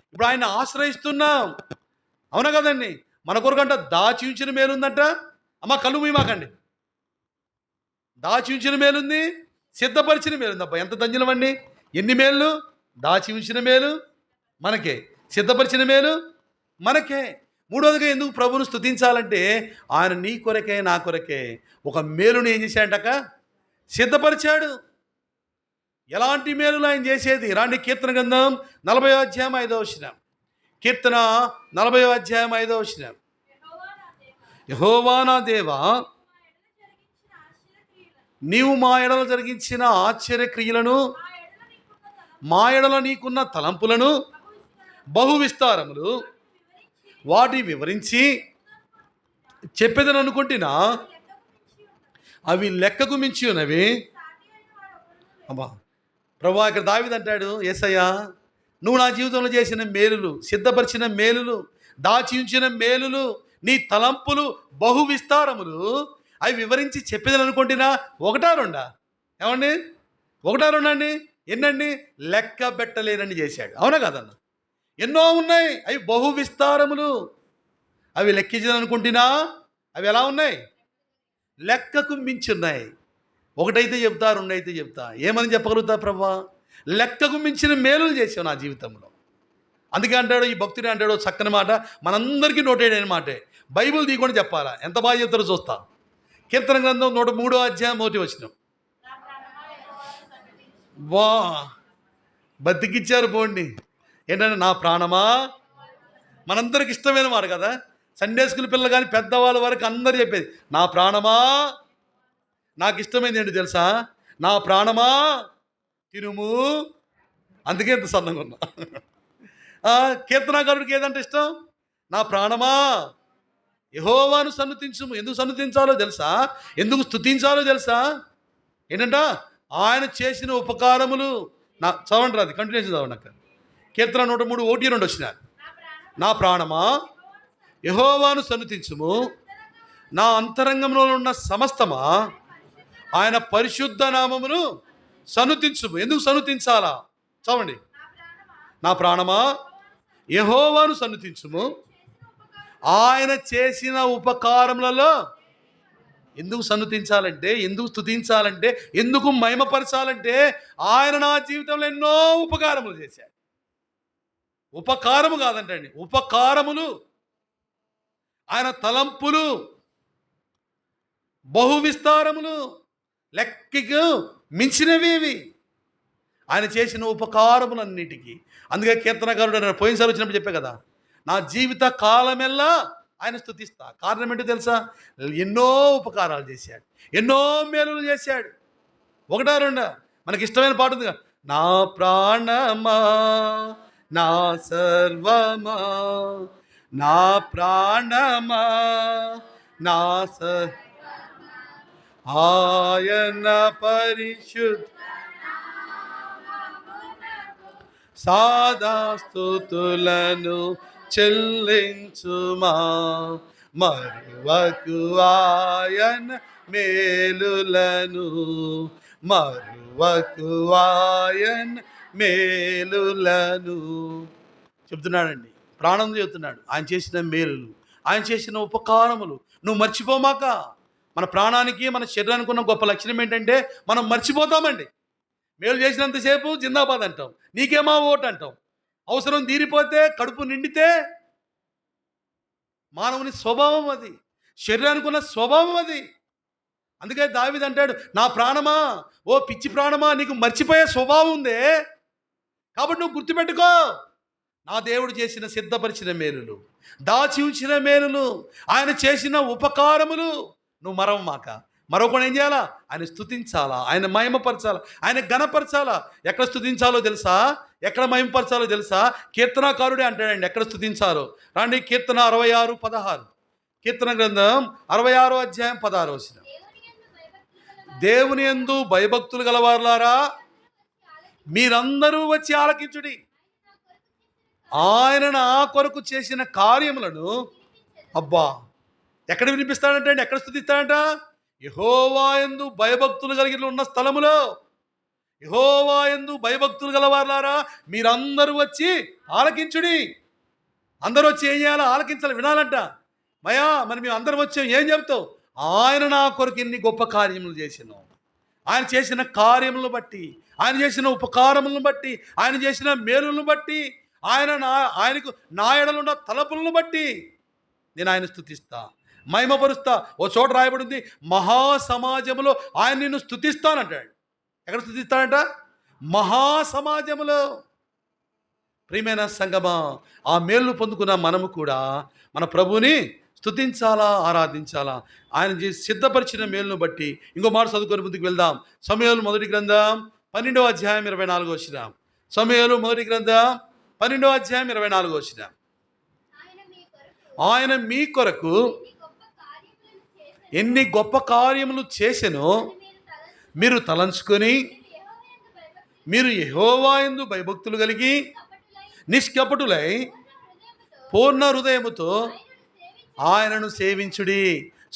ఇప్పుడు ఆయన ఆశ్రయిస్తున్నాం. అవునా కదండి? మన కొరకంట దాచి ఉంచిన మేలుందంట. అమ్మ కళ్ళు మూయమాకండి. దాచి ఉంచిన మేలుంది, సిద్ధపరిచిన మేలుంది. అబ్బా, ఎంత ధన్యులమండి! ఎన్ని మేళ్ళు? దాచి ఉంచిన మేలు మనకే, సిద్ధపరిచిన మేలు మనకే. మూడోదిగా ఎందుకు ప్రభువును స్తుతించాలంటే, ఆయన నీ కొరకే, నా కొరకే ఒక మేలుని ఏం చేశాడక? సిద్ధపరిచాడు. ఎలాంటి మేలులు ఆయన చేసేది? రాండి, కీర్తన గ్రంథం 40వ అధ్యాయం 5వ వచనం. కీర్తన 40వ అధ్యాయం 5వ వచనం. యెహోవా నా దేవా, నీవు మా ఎడల జరిగించిన ఆశ్చర్యక్రియలను, మా ఎడల నీకున్న తలంపులను బహు విస్తారములు వాటి వివరించి చెప్పేదని అనుకుంటున్నా, అవి లెక్కకు మించి ఉన్నవి. అబ్బా ప్రభా, ఇక్కడ దావీదు అంటాడు, యేసయ్యా, నువ్వు నా జీవితంలో చేసిన మేలులు, సిద్ధపరిచిన మేలులు, దాచి ఉంచిన మేలులు, నీ తలంపులు బహు విస్తారములు, అవి వివరించి చెప్పేదని అనుకుంటున్నా. ఒకటా రెండా? ఏమండి? ఒకటా రెండా అండి? ఎన్నండి? లెక్క పెట్టలేనని చేశాడు. అవునా కాదన్న? ఎన్నో ఉన్నాయి, అవి బహు విస్తారములు. అవి లెక్కించాలనుకుంటున్నా, అవి ఎలా ఉన్నాయి? లెక్కకు మించి ఉన్నాయి. ఒకటైతే చెప్తా, రెండైతే చెప్తా. ఏమని చెప్పగలుగుతా ప్రభా? లెక్కకు మించిన మేలులు చేసావు నా జీవితంలో. అందుకే అంటాడు ఈ భక్తుడే, అంటాడు చక్కని మాట, మనందరికీ నోటేడైన మాటే. బైబిల్ తీయకుండా చెప్పాలా, ఎంత బాగా చెప్తారో చూస్తా. కీర్తన గ్రంథం 103వ అధ్యాయం 1వ వచనం. వా, బతికిచ్చారు పోండి. ఏంటంటే, నా ప్రాణమా, మనందరికి ఇష్టమైన మాట కదా. సండే స్కూల్ పిల్లలు కానీ పెద్దవాళ్ళ వరకు అందరూ చెప్పేది, నా ప్రాణమా. నాకు ఇష్టమైంది ఏంటి తెలుసా? నా ప్రాణమా తినుము. అందుకే ఇంత సన్నంగా ఉన్నా. కీర్తనాకారుడికి ఏదంటే ఇష్టం? నా ప్రాణమా యెహోవాను సన్నుతించుము. ఎందుకు సన్నుతించాలో తెలుసా? ఎందుకు స్తుతించాలో తెలుసా? ఏంటంట? ఆయన చేసిన ఉపకారములు. చదవండి, రాదు కంటిన్యూషన్ చదవండి. అక్కడ కీర్తన 103 1-2 వచ్చిన. నా ప్రాణమా యెహోవాను సన్నుతించుము, నా అంతరంగంలో ఉన్న సమస్తమా ఆయన పరిశుద్ధ నామమును సన్నుతించుము. ఎందుకు సన్నుతించాలా? చదవండి. నా ప్రాణమా యెహోవాను సన్నుతించుము, ఆయన చేసిన ఉపకారములలో. ఎందుకు సన్నుతించాలంటే, ఎందుకు స్తుతించాలంటే, ఎందుకు మహిమపరచాలంటే, ఆయన నా జీవితంలో ఎన్నో ఉపకారములు చేశాడు. ఉపకారము కాదంటండి, ఉపకారములు. ఆయన తలంపులు బహు విస్తారములు, లెక్కకు మించినవి ఆయన చేసిన ఉపకారములన్నిటికీ. అందుకే కీర్తనకారుడు పోయినసారి వచ్చినప్పుడు చెప్పే కదా, నా జీవిత కాలమెల్లా ఆయన స్తుతిస్తా. కారణం ఏంటో తెలుసా? ఎన్నో ఉపకారాలు చేశాడు, ఎన్నో మేలులు చేశాడు. ఒకటా రెండా? మనకి ఇష్టమైన పాట ఉంది, నా ప్రాణమా నా సర్వమా, నా ప్రాణమా నా ఆయన పరిశుద్ధ సాదాస్తుతులను చెల్లించుమా. మరువకు ఆయన మేలులను, మరువకు ఆయన మేలులను చెప్తున్నాడండి. ప్రాణం చెబుతున్నాడు ఆయన చేసిన మేలులు, ఆయన చేసిన ఉపకారములు నువ్వు మర్చిపోమాక. మన ప్రాణానికి మన శరీరానికి ఉన్న గొప్ప లక్షణం ఏంటంటే మనం మర్చిపోతామండి. మేలు చేసినంతసేపు జిందాబాద్ అంటాం, నీకేమా ఓటు అంటాం. అవసరం తీరిపోతే, కడుపు నిండితే, మానవుని స్వభావం అది, శరీరానికి ఉన్న స్వభావం అది. అందుకే దావీదు అంటాడు, నా ప్రాణమా, ఓ పిచ్చి ప్రాణమా, నీకు మర్చిపోయే స్వభావం ఉందే, కాబట్టి నువ్వు గుర్తుపెట్టుకో నా దేవుడు చేసిన సిద్ధపరిచిన మేలులు, దాచి ఉంచిన మేలులు, ఆయన చేసిన ఉపకారములు నువ్వు మరవమాక. మరొకడు ఏం చేయాలా? ఆయన స్తుతించాలా, ఆయన మహిమపరచాలా, ఆయన ఘనపరచాలా. ఎక్కడ స్తుతించాలో తెలుసా, ఎక్కడ మహిమపరచాలో తెలుసా? కీర్తనాకారుడే అంటాడండి ఎక్కడ స్తుతించాలో. రండి, కీర్తన 66:16. కీర్తన గ్రంథం 66:16. దేవుని యందు భయభక్తులు గలవారులారా మీరందరూ వచ్చి ఆలకించుడి, ఆయన నా కొరకు చేసిన కార్యములను. అబ్బా, ఎక్కడ వినిపిస్తాడంటే అండి, ఎక్కడ స్తుతిస్తాడంట? యెహోవా యందు భయభక్తులు కలిగి ఉన్న స్థలములో. యెహోవా యందు భయభక్తులు గలవారులారా మీరందరూ వచ్చి ఆలకించుడి. అందరూ వచ్చి ఏం చేయాలి? ఆలకించాలి, వినాలంట. మయా, మరి మేము అందరం వచ్చాం, ఏం చెప్తావు? ఆయన నా కొరకు ఎన్ని గొప్ప కార్యములు చేసినాం, ఆయన చేసిన కార్యములను బట్టి, ఆయన చేసిన ఉపకారములను బట్టి, ఆయన చేసిన మేలులను బట్టి, ఆయనకు నా ఎడలున్న తలపులను బట్టి నేను ఆయన స్తుతిస్తా, మహిమపరుస్తా. ఓ చోట రాయబడింది, మహాసమాజములో ఆయన నిన్ను స్తుతిస్తానంటాడు. ఎక్కడ స్తుతిస్తాడంట? మహాసమాజములో. ప్రియమైన సంగమా, ఆ మేలు పొందుకున్న మనము కూడా మన ప్రభువుని స్తుతించాలా, ఆరాధించాలా. ఆయన సిద్ధపరిచిన మేలును బట్టి. ఇంకో మాట చదువుకొని ముందుకు వెళ్దాం. సమూయేలు మొదటి గ్రంథం 12:24. సమూయేలు మొదటి గ్రంథం 12:24. ఆయన మీ కొరకు ఎన్ని గొప్ప కార్యములు చేసెనో మీరు తలంచుకొని, మీరు యెహోవా యందు భయభక్తులు కలిగి నిష్కపటులై పూర్ణ హృదయముతో ఆయనను సేవించుడి.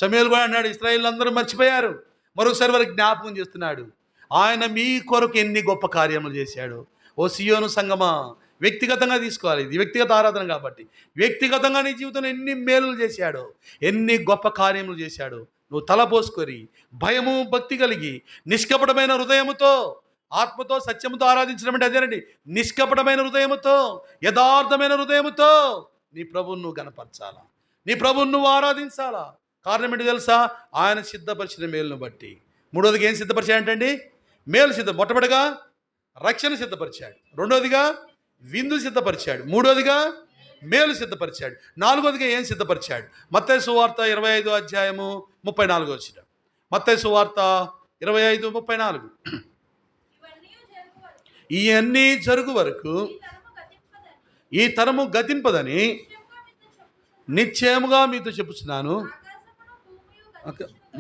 సమూయేలు కూడా అన్నాడు, ఇశ్రాయేలు అందరూ మర్చిపోయారు, మరొకసారి వారికి జ్ఞాపకం చేస్తున్నాడు. ఆయన మీ కొరకు ఎన్ని గొప్ప కార్యములు చేశాడు. ఓ సియోను సంగమా, వ్యక్తిగతంగా తీసుకోవాలి, ఇది వ్యక్తిగత ఆరాధన కాబట్టి. వ్యక్తిగతంగా నీ జీవితంలో ఎన్ని మేలులు చేశాడు, ఎన్ని గొప్ప కార్యములు చేశాడు. నువ్వు తలపోసుకొని భయము భక్తి కలిగి నిష్కపటమైన హృదయముతో, ఆత్మతో సత్యముతో ఆరాధించడం అంటే అదేనండి. నిష్కపటమైన హృదయముతో, యథార్థమైన హృదయముతో నీ ప్రభువును నువ్వు గణపరచాలా, నీ ప్రభువును నువ్వు ఆరాధించాలా. కారణం ఏంటి తెలుసా? ఆయన సిద్ధపరిచిన మేలును బట్టి. మూడోదిగా ఏం సిద్ధపరిచాడంటండి? మేలు మొట్టమొదటిగా రక్షణ సిద్ధపరిచాడు, రెండోదిగా విందు సిద్ధపరిచాడు, మూడోదిగా మేలు సిద్ధపరిచాడు, నాలుగోదిగా ఏం సిద్ధపరిచాడు? మత్తయి సువార్త 25:34. మత్తయి సువార్త 25:34. ఇవన్నీ జరుగు వరకు ఈ తరము గతింపదని నిశ్చయముగా మీతో చెప్పుచున్నాను.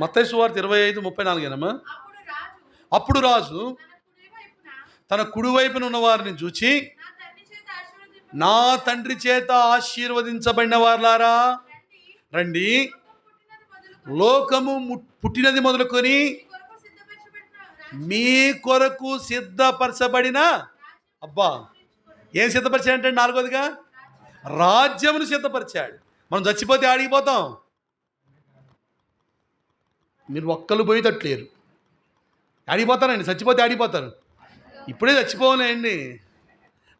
మత్తయి సువార్త 25:34. అప్పుడు రాజు తన కుడివైపున ఉన్న వారిని చూచి, నా తండ్రి చేత ఆశీర్వదించబడిన వారులారా రండి, లోకము పుట్టినది మొదలుకొని మీ కొరకు సిద్ధపరచబడిన. అబ్బా, ఏం సిద్ధపరిచాడంటే నాలుగోదిగా రాజ్యమును సిద్ధపరిచాడు. మనం చచ్చిపోతే ఆడిపోతాం, మీరు ఒక్కరు పోయేటట్లేరు. ఆడిపోతారండి, చచ్చిపోతే ఆడిపోతారు. ఇప్పుడే చచ్చిపోవాలండి.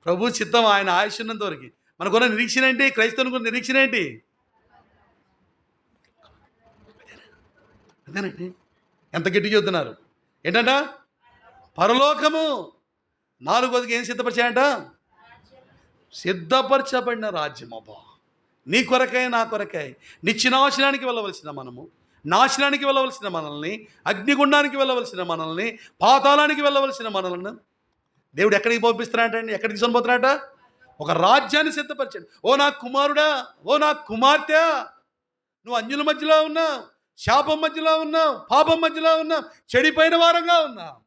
ప్రభు చిత్తం, ఆయన ఆయుష్ ఉన్నంత వరకు. మనకున్న నిరీక్షణ ఏంటి? క్రైస్తవునికి నిరీక్షణ ఏంటి? అదేనండి. ఎంత గట్టి చెబుతున్నారు ఏంటంట? పరలోకము. నాలుగోదికి ఏం సిద్ధపరిచాయంట? సిద్ధపరచబడిన రాజ్యం. అబ్బా, నీ కొరకై నా కొరకై నిత్యనాశనానికి వెళ్ళవలసిన మనము, నాశనానికి వెళ్ళవలసిన మనల్ని, అగ్నిగుండానికి వెళ్ళవలసిన మనల్ని, పాతాళానికి వెళ్ళవలసిన మనల్ని దేవుడు ఎక్కడికి పంపిస్తున్నాడండి? ఎక్కడికి తీసుకొని ఒక రాజ్యాన్ని సిద్ధపరిచాడు. ఓ నా కుమారుడా, ఓ నా కుమార్తె, నువ్వు అన్యుల మధ్యలో ఉన్నావు, శాపం మధ్యలో ఉన్నావు, పాపం మధ్యలో ఉన్నావు, చెడిపోయిన వారంగా ఉన్నావు.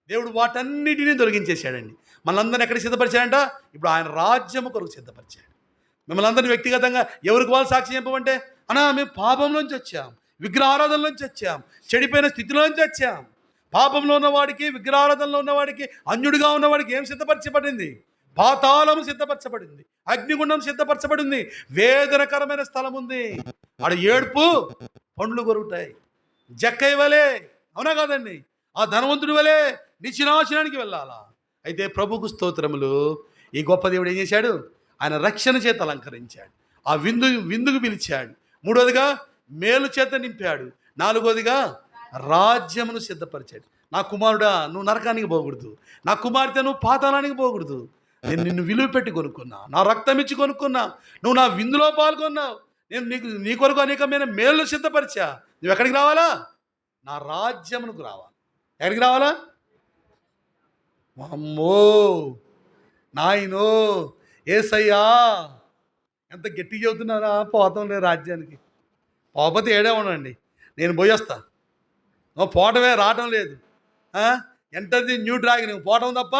దేవుడు వాటన్నిటినీ తొలగించేశాడండి. మనందరిని ఎక్కడ సిద్ధపరిచాడంట? ఇప్పుడు ఆయన రాజ్యము కొరకు సిద్ధపరిచాడు. మిమ్మల్ని అందరినీ వ్యక్తిగతంగా ఎవరికి వాళ్ళు సాక్షి చెప్పమంటే, అన్నా మేము పాపంలోంచి వచ్చాం, విగ్రహారాధనలోంచి వచ్చాం, చెడిపోయిన స్థితిలోంచి వచ్చాం. పాపంలో ఉన్నవాడికి, విగ్రహారాధనలో ఉన్నవాడికి, అన్యుడిగా ఉన్నవాడికి ఏం సిద్ధపరచబడింది? పాతాళము సిద్ధపరచబడింది, అగ్నిగుండం సిద్ధపరచబడింది, వేదనకరమైన స్థలం ఉంది. ఆడ ఏడుపు పండ్లు కొరుకుతాయి. జక్కయ్య వలే, అవునా కాదండి? ఆ ధనవంతుడి వలే నిశ్చినాశనానికి వెళ్ళాలా? అయితే ప్రభుకు స్తోత్రములు. ఈ గొప్ప దేవుడు ఏం చేశాడు? ఆయన రక్షణ చేత అలంకరించాడు, ఆ విందుకు పిలిచాడు. మూడోదిగా మేలు చేత నింపాడు. నాలుగోదిగా రాజ్యమును సిద్ధపరిచాడు. నా కుమారుడా, నువ్వు నరకానికి పోకూడదు, నా కుమార్తె నువ్వు పాతాళానికి పోకూడదు. నేను నిన్ను విలువ పెట్టి కొనుక్కున్నా, నా రక్తం ఇచ్చి కొనుక్కున్నా, నువ్వు నా విందులో పాల్గొన్నావు, నేను నీ కొరకు అనేకమైన మేలు సిద్ధపరిచా. నువ్వు ఎక్కడికి రావాలా? నా రాజ్యమునకు రావాలి. ఎక్కడికి రావాలా? అమ్మో నాయనో ఏసయ్యా, ఎంత గట్టిగా చెబుతున్నారా? పోతాం లేదు రాజ్యానికి. పోకపోతే ఏడే ఉండండి, నేను పోయేస్తా. పోవటమే, రావటం లేదు. ఎంటది న్యూ డ్రాగన్, పోవటం తప్ప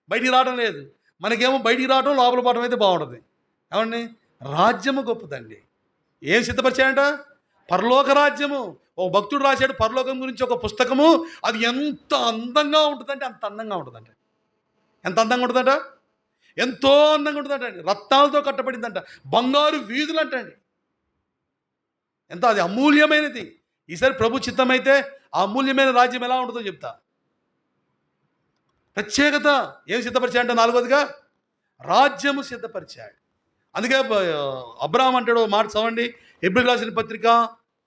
బయటికి రావడం లేదు. మనకేమో బయటికి రావటం, లోపల పోవటం అయితే బాగుంటుంది. ఏమండి? రాజ్యము గొప్పదండి. ఏం సిద్ధపరిచాడంట? పరలోక రాజ్యము. ఒక భక్తుడు రాశాడు పరలోకం గురించి ఒక పుస్తకము. అది ఎంత అందంగా ఉంటుందంటే అంత అందంగా ఉంటుందంట. ఎంత అందంగా ఉంటుందంట? ఎంతో అందంగా ఉంటుందంట. రత్నాలతో కట్టబడిందంట, బంగారు వీధులు అంటండి. ఎంత అది అమూల్యమైనది. ఈసారి ప్రభు చిత్తమైతే ఆ అమూల్యమైన రాజ్యం ఎలా ఉంటుందో చెప్తా. ప్రత్యేకత ఏం సిద్ధపరిచాడంట? నాలుగోదిగా రాజ్యము సిద్ధపరిచాడు. అందుకే అబ్రాహాం అంటాడు మాట చదవండి. హెబ్రీ రాసిన పత్రిక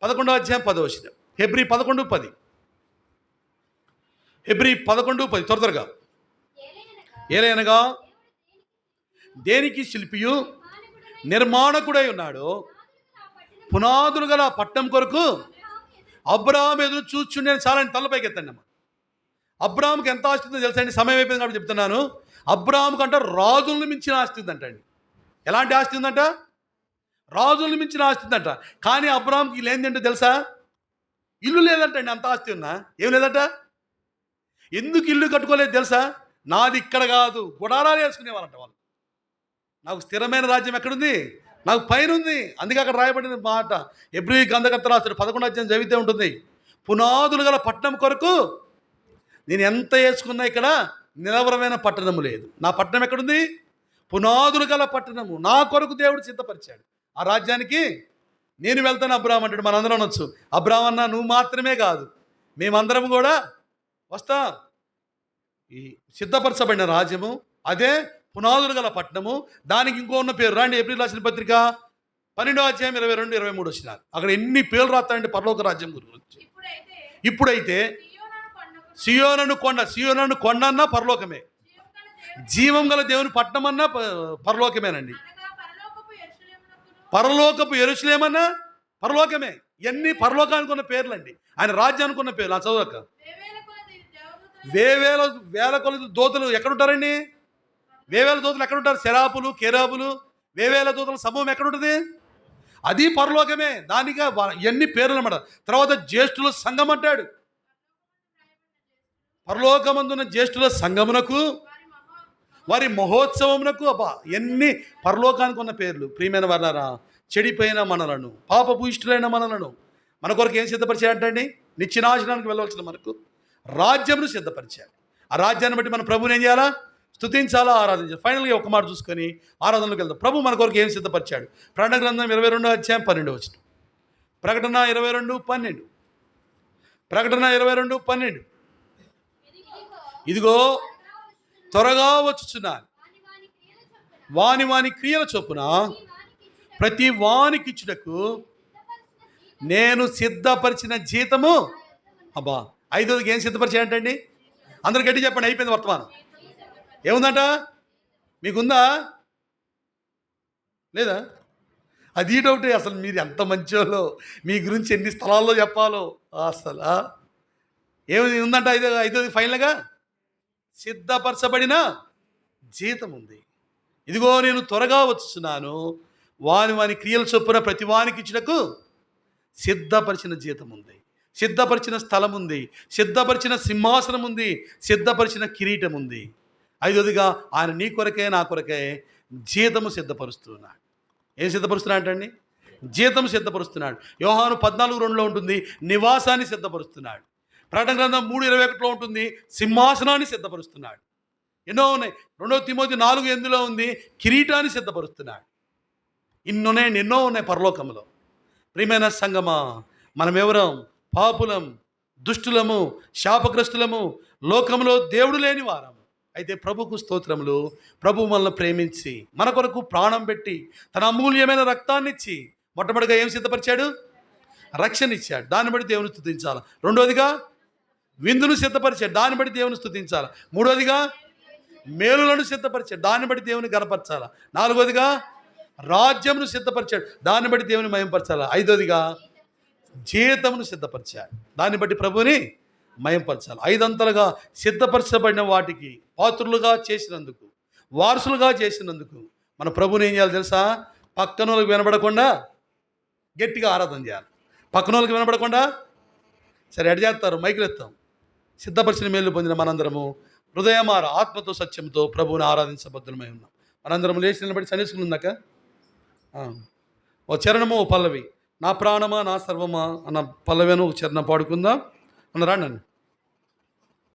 11వ అధ్యాయం 10వ వచనం. హెబ్రీ 11:10. హెబ్రీ 11:10 త్వరగా. ఏలైనగా దేనికి శిల్పియు నిర్మాణకుడై ఉన్నాడు, పునాదులు గల పట్టణం కొరకు అబ్రాహాం ఎదురు చూచుండే. చాలని తలపైకి ఎత్తండి అమ్మ. అబ్రాహాంకి ఎంత ఆస్తి ఉందో తెలుసా అండి? సమయం అయిపోయింది కాబట్టి చెప్తున్నాను. అబ్రాహాం కంటే రాజులను మించిన ఆస్తి ఉందంటండి. ఎలాంటి ఆస్తి ఉందంట? రాజులను మించిన ఆస్తి ఉందంట. కానీ అబ్రాహాంకి ఇల్లు ఏంటంటే తెలుసా? ఇల్లు లేదంటండి. అంత ఆస్తి ఉన్నా ఏం లేదంట. ఎందుకు ఇల్లు కట్టుకోలేదు తెలుసా? నాది ఇక్కడ కాదు, గుడారాలు వేసుకునేవారంట వాళ్ళు. నాకు స్థిరమైన రాజ్యం ఎక్కడుంది? నాకు పైన ఉంది. అందుకే అక్కడ రాయబడిన మాట హెబ్రీ గ్రంథకర్త రాస్తాడు. 11వ అధ్యాయం చదివితే ఉంటుంది. పునాదులు గల పట్టణం కొరకు నేను ఎంత వేసుకున్నా ఇక్కడ నిలవరమైన పట్టణము లేదు. నా పట్టణం ఎక్కడుంది? పునాదులు గల పట్టణము. నా కొరకు దేవుడు సిద్ధపరిచాడు. ఆ రాజ్యానికి నేను వెళ్తాను అబ్రాహాం అంటాడు. మనందరం అనొచ్చు, అబ్రాహాం అన్న నువ్వు మాత్రమే కాదు, మేమందరం కూడా వస్తాం. ఈ సిద్ధపరచబడిన రాజ్యము అదే పునాదులు గల పట్టణము. దానికి ఇంకో ఉన్న పేరు రండి. ఏప్రిల్ రాసిన పత్రిక 12వ అధ్యాయం 22, 23 వచ్చినారు. అక్కడ ఎన్ని పేర్లు రాస్తారంటే పరలోక రాజ్యం గురించి. ఇప్పుడైతే సియోను కొండ, సియోను కొండ అన్నా పరలోకమే, జీవం గల దేవుని పట్టణం అన్నా పరలోకమేనండి. పరలోకపు యెరూషలేమన్నా పరలోకమే. ఇవన్నీ పరలోకానికి ఉన్న పేర్లండి, ఆయన రాజ్యానికి ఉన్న పేర్లు. ఆ చదువుక వేల కొలది దూతలు ఎక్కడుంటారండి? వేవేల దూతలు ఎక్కడుంటారు? శరాపులు, కెరాబులు, వేవేల దూతల సమూహం ఎక్కడుంటుంది? అది పరలోకమే. దానిగా ఎన్ని పేర్లు అన్నమాట. తర్వాత జ్యేష్ఠుల సంఘం అంటాడు. పరలోకమందున్న జ్యేష్ఠుల సంఘమునకు, వారి మహోత్సవమునకు, అబ్బా ఎన్ని పరలోకానికి ఉన్న పేర్లు. ప్రియమైన వారలారా, చెడిపోయిన మనలను, పాపభూయిష్ఠులైన మనలను మన కొరకు ఏం సిద్ధపరిచాడంటండి? నిత్యనాశనానికి వెళ్ళవలసిన మనకు రాజ్యమును సిద్ధపరిచాడు. ఆ రాజ్యాన్ని బట్టి మన ప్రభువుని ఏం చేయాలా? స్తుతించాలా, ఆరాధించాలి. ఫైనల్గా ఒక మాట చూసుకొని ఆరాధనలోకి వెళ్దాం. ప్రభు మన కొరకు ఏం సిద్ధపరిచాడు? ప్రకటన గ్రంథం 22వ అధ్యాయం 12వ వచనం. ప్రకటన 22:12. ప్రకటన 22:12. ఇదిగో త్వరగా వచ్చుచున్నాను, వాని వాని క్రియల చొప్పున ప్రతి వానికిచ్చుటకు నేను సిద్ధపరిచిన జీతము. అబ్బా, ఐదోదికి ఏం సిద్ధపరిచాడంటండి? అందరు గట్టి చెప్పండి. అయిపోయింది వర్తమానం. ఏముందంట? మీకుందా లేదా? అది ఒకటి. అసలు మీరు ఎంత మంచోళ్ళో, మీ గురించి ఎన్ని స్థలాల్లో చెప్పాలో అసలు. ఏమి ఉందంట? ఐదోది ఫైనల్గా సిద్ధపరచబడిన జీతం ఉంది. ఇదిగో నేను త్వరగా వచ్చుచున్నాను, వాని వాని క్రియల చొప్పున ప్రతి వానికి ఇచ్చినకు సిద్ధపరిచిన జీతం ఉంది, సిద్ధపరిచిన స్థలం ఉంది, సిద్ధపరిచిన సింహాసనం ఉంది, సిద్ధపరిచిన కిరీటం ఉంది. ఐదోదిగా ఆయన నీ కొరకే నా కొరకే జీతము సిద్ధపరుస్తున్నాడు. ఏం సిద్ధపరుస్తున్నాడు అండి? జీతం సిద్ధపరుస్తున్నాడు. యోహాను 14:2 ఉంటుంది, నివాసాన్ని సిద్ధపరుస్తున్నాడు. ప్రకటన గ్రంథం 3:21 ఉంటుంది, సింహాసనాన్ని సిద్ధపరుస్తున్నాడు. ఎన్నో ఉన్నాయి. 2 తిమోతి 4:8 ఉంది, కిరీటాన్ని సిద్ధపరుస్తున్నాడు. ఎన్నో ఉన్నాయి పరలోకంలో. ప్రియమైన సంగమా, మనమెవరం? పాపులం, దుష్టులము, శాపగ్రస్తులము, లోకంలో దేవుడు లేని వారం. అయితే ప్రభుకు స్తోత్రములు. ప్రభు మనల్ని ప్రేమించి మన కొరకు ప్రాణం పెట్టి తన అమూల్యమైన రక్తాన్ని ఇచ్చి మొట్టమొదటిగా ఏం సిద్ధపరిచాడు? రక్షణ ఇచ్చాడు. దాన్ని బట్టి దేవుని స్తుతించాలి. రెండోదిగా విందును సిద్ధపరిచాడు. దాన్ని బట్టి దేవుని స్తుతించాలి. మూడోదిగా మేలులను సిద్ధపరిచాడు. దాన్ని బట్టి దేవుని గణపరచాలి. నాలుగోదిగా రాజ్యమును సిద్ధపరిచాడు. దాన్ని బట్టి దేవుని మయంపరచాలి. ఐదోదిగా జీతమును సిద్ధపరిచాడు. దాన్ని బట్టి ప్రభుని మయంపరచాలి. ఐదంతలుగా సిద్ధపరచబడిన వాటికి పాత్రులుగా చేసినందుకు, వారసులుగా చేసినందుకు మన ప్రభుని ఏం చేయాలి తెలుసా? పక్కనోళ్ళకి వినబడకుండా గట్టిగా ఆరాధన చేయాలి. పక్కనోళ్ళకి వినబడకుండా సరే ఎడ చేస్తారు, మైకులు ఎత్తాం. సిద్ధపరిచిన మేలు పొందిన మనందరము హృదయమార ఆత్మతో సత్యంతో ప్రభువుని ఆరాధించబద్ధులమై ఉన్నాం. మనందరం లేచి నిలబడి సన్నిసుకుని ఉందాక ఓ చరణము ఓ పల్లవి. నా ప్రాణమా నా సర్వమా అన్న పల్లవేను ఒక చరణం పాడుకుందాం. అన్న రాండి.